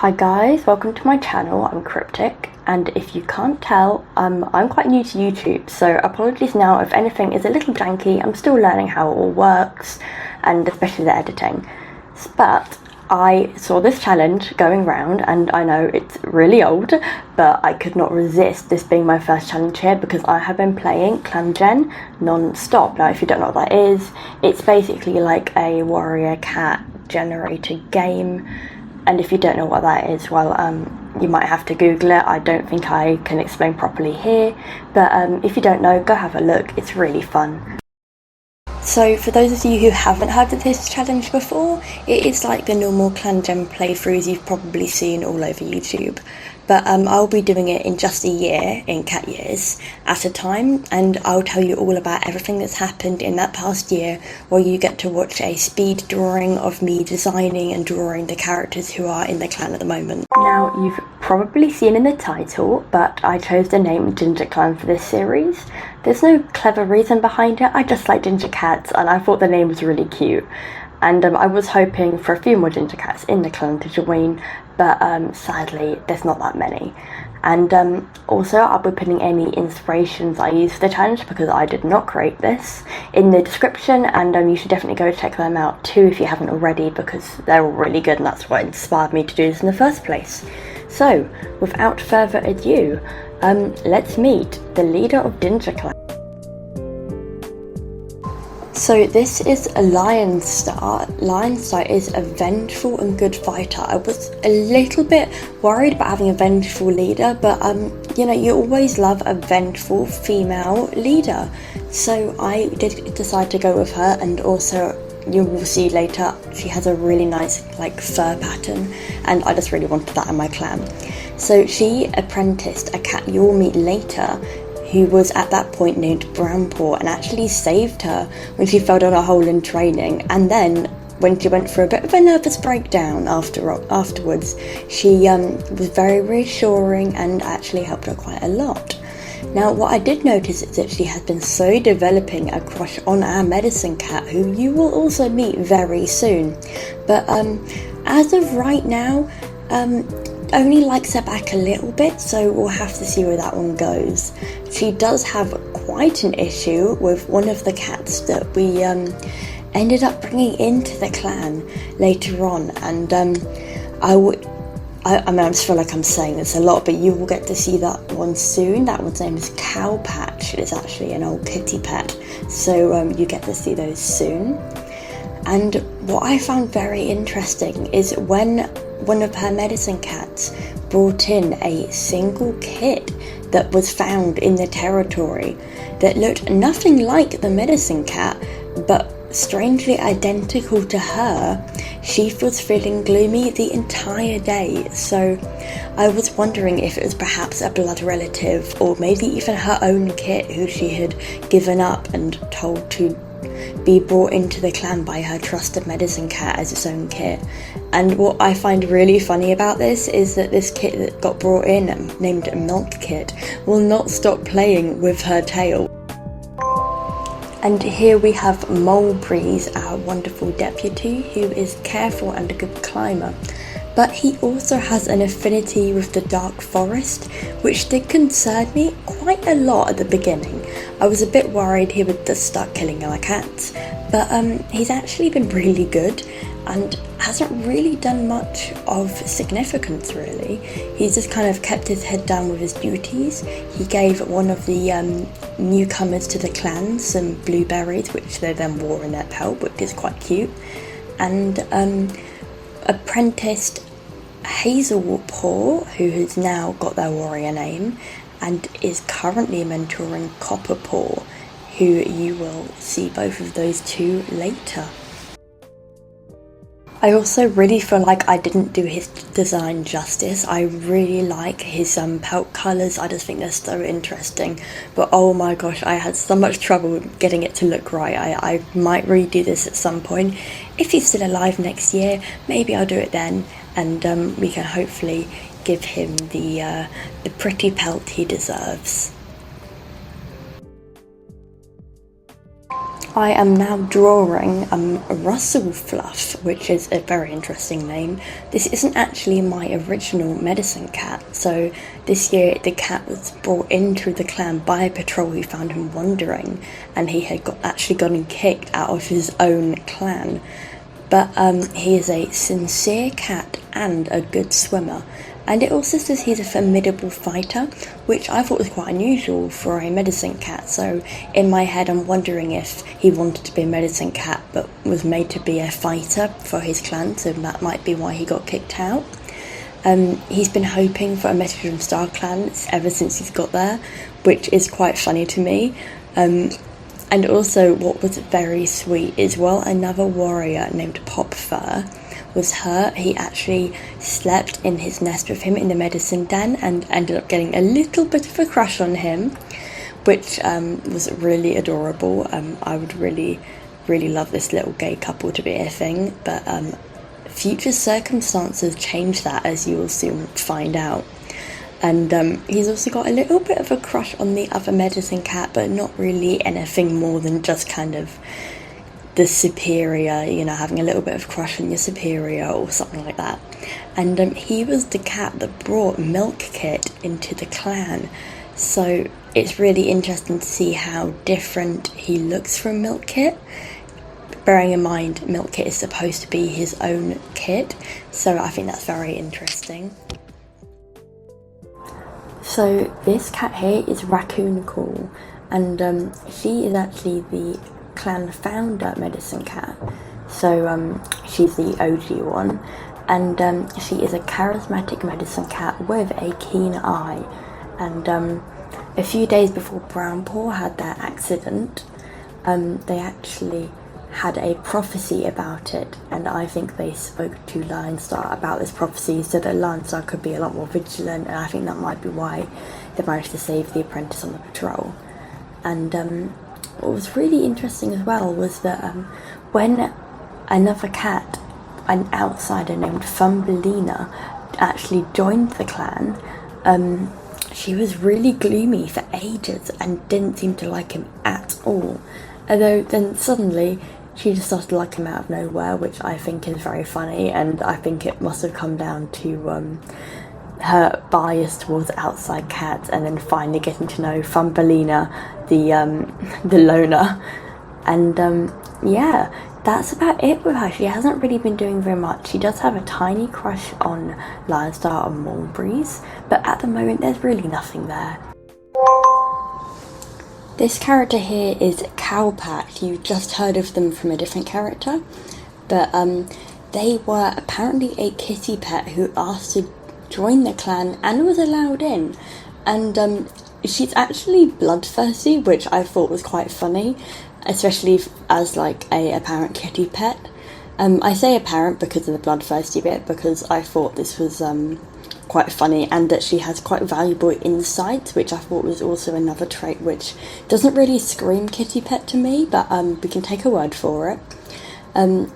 Hi guys, welcome to my channel. I'm Cryptic, and if you can't tell, I'm quite new to YouTube, so apologies now if anything is a little janky. I'm still learning how it all works, and especially the editing. But I saw this challenge going round, and I know it's really old, but I could not resist this being my first challenge here because I have been playing clangen non-stop. Now, if you don't know what that is, it's basically like a warrior cat generator game. And if you don't know what that is, well, you might have to Google it. I don't think I can explain properly here, but if you don't know, go have a look. It's really fun. So for those of you who haven't heard of this challenge before, it is like the normal clangen playthroughs you've probably seen all over YouTube. But I'll be doing it in just a year, in cat years, at a time, and I'll tell you all about everything that's happened in that past year, where you get to watch a speed drawing of me designing and drawing the characters who are in the clan at the moment. Now, you've probably seen in the title, but I chose the name GingerClan for this series. There's no clever reason behind it, I just like ginger cats, and I thought the name was really cute. And I was hoping for a few more ginger cats in the clan to join, but sadly there's not that many. And also I'll be putting any inspirations I use for the challenge, because I did not create this, in the description, and you should definitely go check them out too if you haven't already, because they're all really good and that's what inspired me to do this in the first place. So without further ado, let's meet the leader of GingerClan. So this is a Lionstar. Lionstar is a vengeful and good fighter. I was a little bit worried about having a vengeful leader, but you know, you always love a vengeful female leader. So I did decide to go with her, and also you will see later she has a really nice like fur pattern, and I just really wanted that in my clan. So she apprenticed a cat you'll meet later, who was at that point named Brownpaw, and actually saved her when she fell down a hole in training. And then when she went for a bit of a nervous breakdown afterwards, she was very reassuring and actually helped her quite a lot. Now, what I did notice is that she has been slowly developing a crush on our medicine cat, who you will also meet very soon. But as of right now, only likes her back a little bit, so we'll have to see where that one goes. She does have quite an issue with one of the cats that we ended up bringing into the clan later on, and I mean, I just feel like I'm saying this a lot, but you will get to see that one soon. That one's name is Cowpatch. It is actually an old kitty pet, so you get to see those soon. And what I found very interesting is when one of her medicine cats brought in a single kit that was found in the territory that looked nothing like the medicine cat, but strangely identical to her, she was feeling gloomy the entire day. So I was wondering if it was perhaps a blood relative, or maybe even her own kit who she had given up and told to be brought into the clan by her trusted medicine cat as its own kit. And what I find really funny about this is that this kit that got brought in, named Milk Kit, will not stop playing with her tail. And here we have Mulebreeze, our wonderful deputy, who is careful and a good climber. But he also has an affinity with the dark forest, which did concern me quite a lot at the beginning. I was a bit worried he would just start killing our cats, but he's actually been really good and hasn't really done much of significance really. He's just kind of kept his head down with his duties. He gave one of the newcomers to the clan some blueberries, which they then wore in their pelt, which is quite cute, and apprenticed Hazelpaw, who has now got their warrior name, and is currently mentoring Copperpaw, who you will see both of those two later. I also really feel like I didn't do his design justice. I really like his pelt colours. I just think they're so interesting, but oh my gosh, I had so much trouble getting it to look right. I might redo this at some point. If he's still alive next year, maybe I'll do it then, and we can hopefully give him the pretty pelt he deserves. I am now drawing Russell Fluff, which is a very interesting name. This isn't actually my original medicine cat, so this year the cat was brought into the clan by a patrol who found him wandering, and he had actually gotten kicked out of his own clan. But he is a sincere cat and a good swimmer. And it also says he's a formidable fighter, which I thought was quite unusual for a medicine cat. So in my head, I'm wondering if he wanted to be a medicine cat but was made to be a fighter for his clan, so that might be why he got kicked out. He's been hoping for a message from Star Clan ever since he's got there, which is quite funny to me. And also what was very sweet is, well, another warrior named Pop Fur was hurt. He actually slept in his nest with him in the medicine den and ended up getting a little bit of a crush on him, which was really adorable. I would really love this little gay couple to be a thing, but future circumstances change that, as you will soon find out. And he's also got a little bit of a crush on the other medicine cat, but not really anything more than just kind of the superior, you know, having a little bit of a crush on your superior or something like that. And he was the cat that brought Milk Kit into the clan, so it's really interesting to see how different he looks from Milk Kit, bearing in mind Milk Kit is supposed to be his own kid, so I think that's very interesting. So this cat here is Raccoon Cool, and she is actually the clan founder medicine cat, so she's the OG one, and she is a charismatic medicine cat with a keen eye. And a few days before Brownpaw had their accident, they actually had a prophecy about it, and I think they spoke to Lionstar about this prophecy so that Lionstar could be a lot more vigilant, and I think that might be why they managed to save the apprentice on the patrol. And what was really interesting as well was that when another cat, an outsider named Thumbelina, actually joined the clan, she was really gloomy for ages and didn't seem to like him at all. Although then suddenly she just started to like him out of nowhere, which I think is very funny, and I think it must have come down to her bias towards outside cats, and then finally getting to know Thumbelina, the loner. And yeah, that's about it with her. She hasn't really been doing very much. She does have a tiny crush on Lionstar and Mulberries, but at the moment there's really nothing there. This character here is Cowpack. You've just heard of them from a different character, but they were apparently a kitty pet who asked to join the clan and was allowed in. And she's actually bloodthirsty, which I thought was quite funny, especially as like a apparent kitty pet. I say apparent because of the bloodthirsty bit, because I thought this was quite funny, and that she has quite valuable insights, which I thought was also another trait which doesn't really scream kitty pet to me, but we can take her word for it. And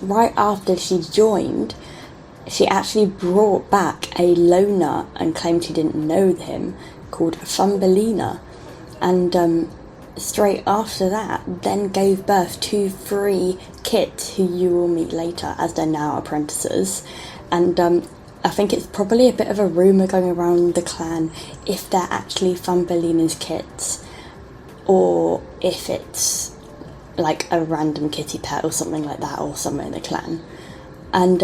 right after she joined, she actually brought back a loner and claimed she didn't know him, called Thumbelina, and straight after that then gave birth to 3 kits who you will meet later, as they're now apprentices. And I think it's probably a bit of a rumour going around the clan if they're actually Thumbelina's kits, or if it's like a random kitty pet or something like that, or somewhere in the clan. And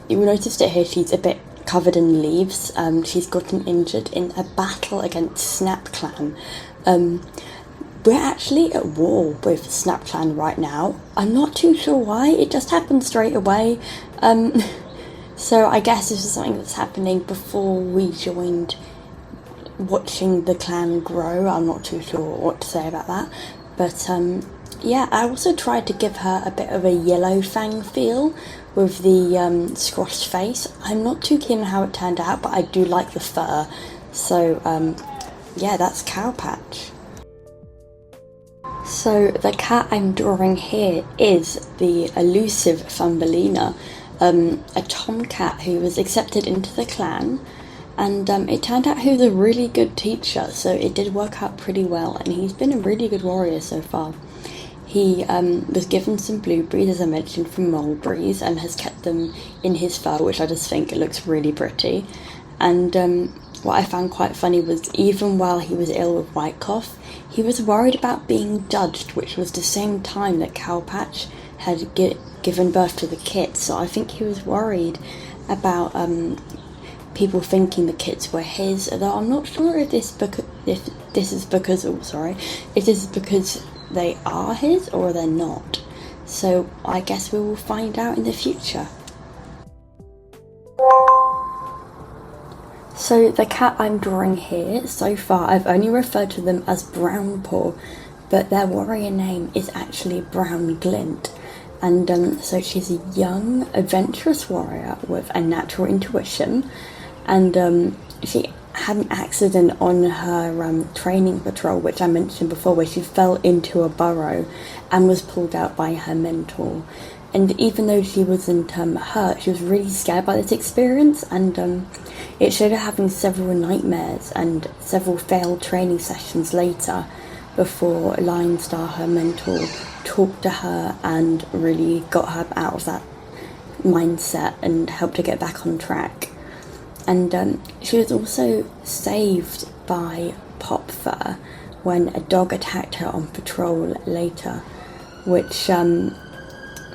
you noticed it here, she's a bit covered in leaves. She's gotten injured in a battle against Snap Clan. We're actually at war with Snap Clan right now. I'm not too sure why, it just happened straight away. So I guess this is something that's happening before we joined watching the clan grow. I'm not too sure what to say about that. But yeah, I also tried to give her a bit of a yellow fang feel with the squashed face. I'm not too keen on how it turned out, but I do like the fur. So yeah, that's Cowpatch. So the cat I'm drawing here is the elusive Thumbelina, a tomcat who was accepted into the clan, and it turned out he was a really good teacher, so it did work out pretty well, and he's been a really good warrior so far. He was given some blueberries, as I mentioned, from mulberries, and has kept them in his fur, which I just think it looks really pretty. And what I found quite funny was, even while he was ill with white cough, he was worried about being judged, which was the same time that Cowpatch had given birth to the kits. So I think he was worried about people thinking the kits were his, although I'm not sure if this is because they are his or they're not. So I guess we will find out in the future. So the cat I'm drawing here, so far I've only referred to them as Brown Paw, but their warrior name is actually Brown Glint. And so she's a young, adventurous warrior with a natural intuition, and she had an accident on her training patrol, which I mentioned before, where she fell into a burrow and was pulled out by her mentor. And even though she wasn't hurt, she was really scared by this experience, and it showed her having several nightmares and several failed training sessions later, before Lionstar, her mentor, talked to her and really got her out of that mindset and helped her get back on track. And she was also saved by Popfur when a dog attacked her on patrol later, which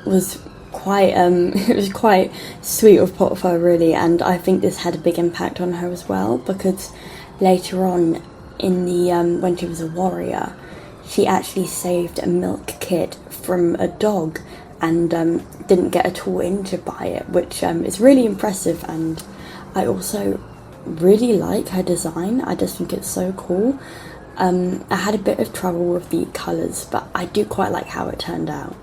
was quite it was quite sweet of Popfur, really. And I think this had a big impact on her as well, because later on in the when she was a warrior, she actually saved a milk kit from a dog and didn't get at all injured by it, which is really impressive. And I also really like her design. I just think it's so cool. I had a bit of trouble with the colours, but I do quite like how it turned out.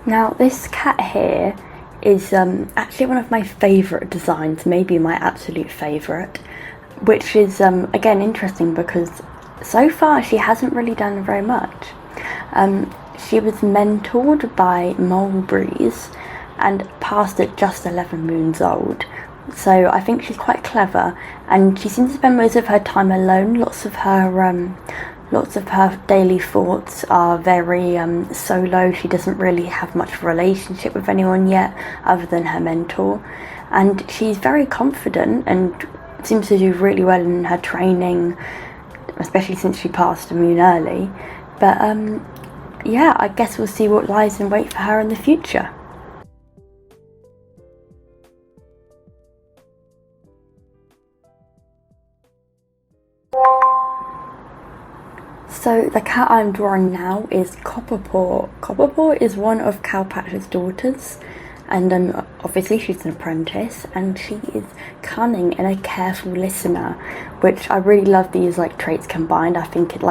Now this cat here is actually one of my favourite designs, maybe my absolute favourite, which is again interesting because so far she hasn't really done very much. She was mentored by mulberries and passed at just 11 moons old, so I think she's quite clever, and she seems to spend most of her time alone. Lots of her daily thoughts are very solo. She doesn't really have much of a relationship with anyone yet other than her mentor, and she's very confident and seems to do really well in her training, especially since she passed a moon early. But yeah, I guess we'll see what lies in wait for her in the future. So the cat I'm drawing now is Copperpaw. Copperpaw is one of Cowpatch's daughters, and obviously she's an apprentice, and she is cunning and a careful listener, which I really love these traits combined. I think it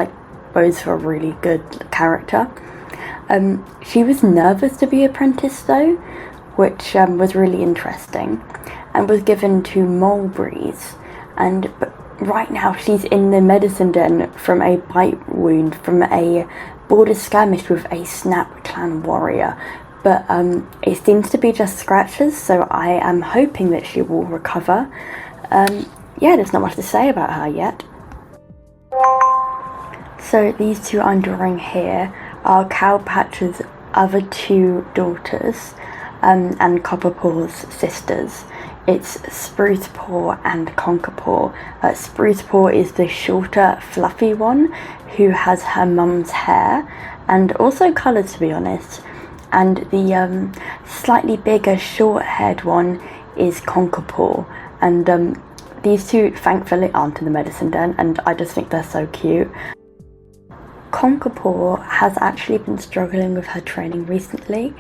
bodes for a really good character. She was nervous to be apprenticed though, which was really interesting, and was given to mulberries, but right now she's in the medicine den from a bite wound from a border skirmish with a Snap Clan warrior, but it seems to be just scratches, so I am hoping that she will recover. Yeah, there's not much to say about her yet. So these two I'm drawing here are Cowpatch's other two daughters and Copperpaw's sisters. It's Sprucepaw and Conkerpaw. Sprucepaw is the shorter, fluffy one who has her mum's hair and also colour, to be honest. And the slightly bigger, short-haired one is Conkerpaw. And these two, thankfully, aren't in the medicine den, and I just think they're so cute. Conkerpaw has actually been struggling with her training recently.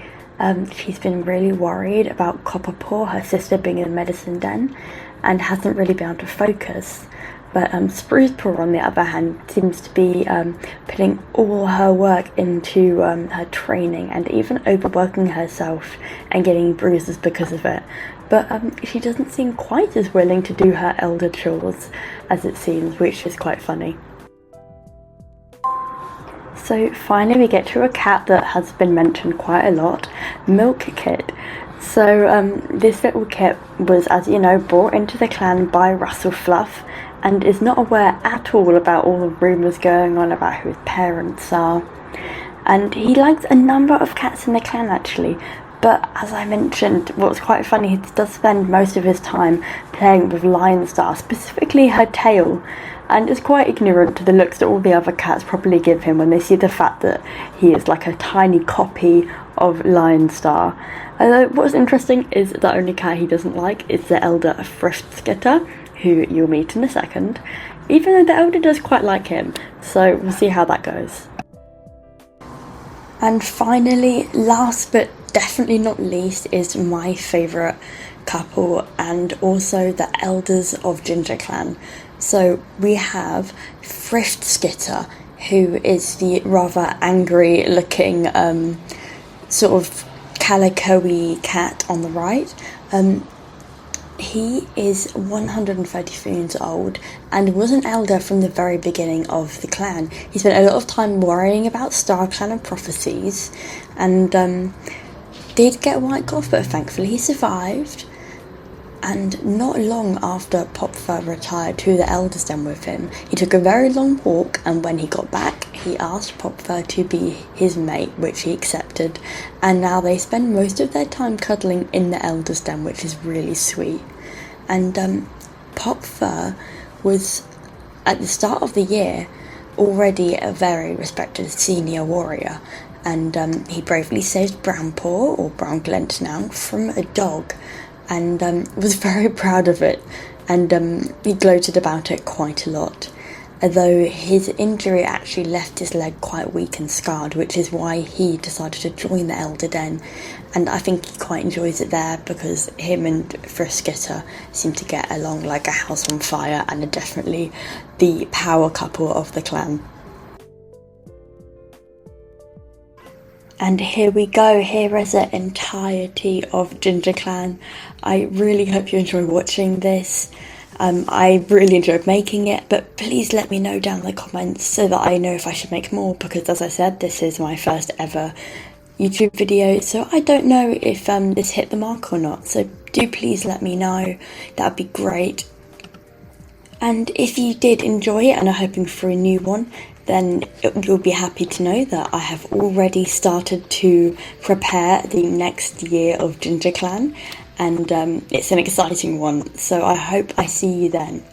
She's been really worried about Copperpaw, her sister, being in the medicine den, and hasn't really been able to focus. But Sprucepaw, on the other hand, seems to be putting all her work into her training, and even overworking herself and getting bruises because of it. But she doesn't seem quite as willing to do her elder chores as it seems, which is quite funny. So finally we get to a cat that has been mentioned quite a lot, Milk Kit. So this little kit was, as you know, brought into the clan by Russell Fluff, and is not aware at all about all the rumours going on about who his parents are. And he likes a number of cats in the clan actually, but as I mentioned, what's quite funny, he does spend most of his time playing with Lionstar, specifically her tail, and is quite ignorant to the looks that all the other cats probably give him when they see the fact that he is like a tiny copy of Lionstar. Although what's interesting is the only cat he doesn't like is the elder Skitter, who you'll meet in a second, even though the elder does quite like him, so we'll see how that goes. And finally, last but definitely not least, is my favourite couple and also the elders of GingerClan. So we have Skitter, who is the rather angry looking sort of calico-y cat on the right. He is 133 years old and was an elder from the very beginning of the clan. He spent a lot of time worrying about Star Clan and prophecies, and did get white off, but thankfully he survived. And not long after Popfur retired to the Elder's Den with him, he took a very long walk, and when he got back, he asked Popfur to be his mate, which he accepted. And now they spend most of their time cuddling in the Elder's Den, which is really sweet. And Popfur was, at the start of the year, already a very respected senior warrior. And he bravely saved Brownpaw, or Brown Glent now, from a dog, and was very proud of it, and he gloated about it quite a lot, although his injury actually left his leg quite weak and scarred, which is why he decided to join the Elder Den, and I think he quite enjoys it there because him and Skitter seem to get along like a house on fire and are definitely the power couple of the clan. And here we go, here is the entirety of GingerClan. I really hope you enjoy watching this. I really enjoyed making it, but please let me know down in the comments so that I know if I should make more, because as I said, this is my first ever YouTube video, so I don't know if this hit the mark or not, so do please let me know, that would be great. And if you did enjoy it and are hoping for a new one, then you'll be happy to know that I have already started to prepare the next year of GingerClan, and it's an exciting one, so I hope I see you then.